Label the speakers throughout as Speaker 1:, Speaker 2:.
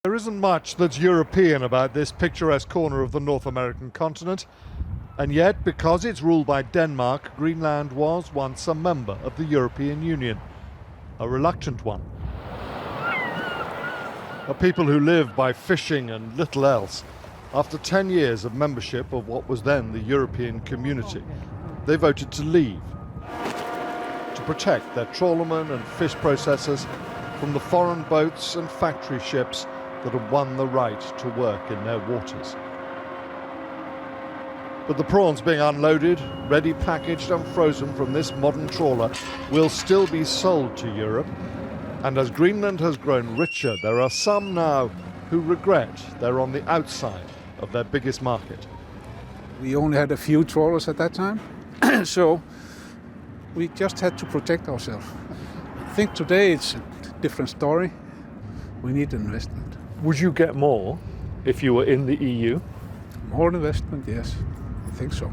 Speaker 1: There isn't much that's European about this picturesque corner of the North American continent, and yet, because it's ruled by Denmark, Greenland was once a member of the European Union, a reluctant one. A people who live by fishing and little else. After 10 years of membership of what was then the European Community, they voted to leave, to protect their trawlermen and fish processors from the foreign boats and factory ships that have won the right to work in their waters. But the prawns being unloaded, ready packaged and frozen from this modern trawler will still be sold to Europe. And as Greenland has grown richer, there are some now who regret they're on the outside of their biggest market.
Speaker 2: We only had a few trawlers at that time, so we just had to protect ourselves. I think today it's a different story. We need investment.
Speaker 1: Would you get more if you were in the EU?
Speaker 2: More investment, yes, I think so.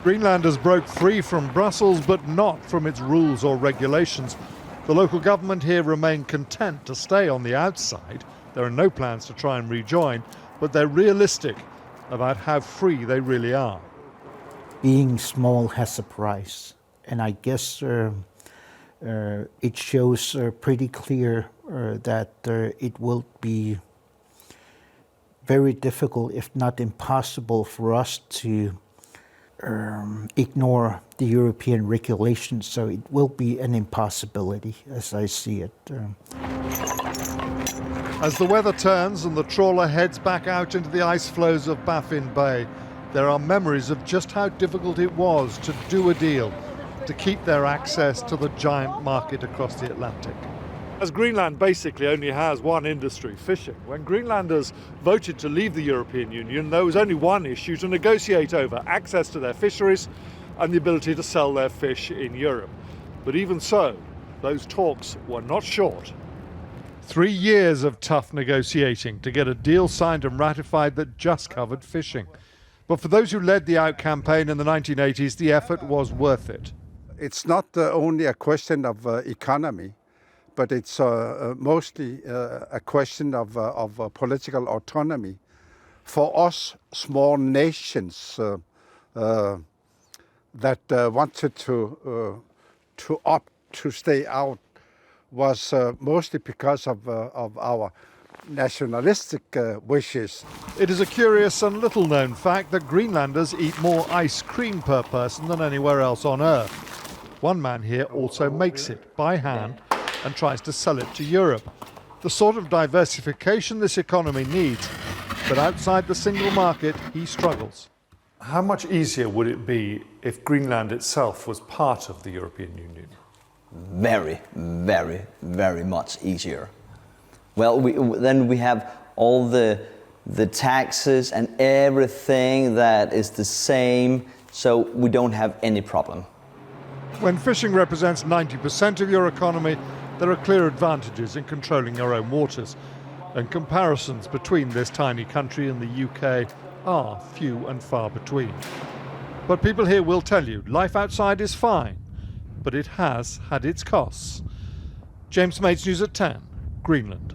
Speaker 1: Greenlanders broke free from Brussels, but not from its rules or regulations. The local government here remain content to stay on the outside. There are no plans to try and rejoin, but they're realistic about how free they really are.
Speaker 3: Being small has a price, and I guess it shows pretty clear that it will be very difficult, if not impossible, for us to ignore the European regulations. So it will be an impossibility, as I see it.
Speaker 1: As the weather turns and the trawler heads back out into the ice floes of Baffin Bay, there are memories of just how difficult it was to do a deal, to keep their access to the giant market across the Atlantic. As Greenland basically only has one industry, fishing, when Greenlanders voted to leave the European Union, there was only one issue to negotiate over: access to their fisheries and the ability to sell their fish in Europe. But even so, those talks were not short. 3 years of tough negotiating to get a deal signed and ratified that just covered fishing. But for those who led the Out campaign in the 1980s, the effort was worth it.
Speaker 4: It's not only a question of economy, but it's mostly a question of political autonomy. For us small nations that wanted to opt to stay out was mostly because of our nationalistic wishes.
Speaker 1: It is a curious and little-known fact that Greenlanders eat more ice cream per person than anywhere else on Earth. One man here also makes it by hand and tries to sell it to Europe. The sort of diversification this economy needs, but outside the single market, he struggles. How much easier would it be if Greenland itself was part of the European Union?
Speaker 5: Very, very, very much easier. Well, then we have all the taxes and everything that is the same, so we don't have any problem.
Speaker 1: When fishing represents 90% of your economy, there are clear advantages in controlling your own waters, and comparisons between this tiny country and the UK are few and far between. But people here will tell you life outside is fine, but it has had its costs. James Mates, News at 10, Greenland.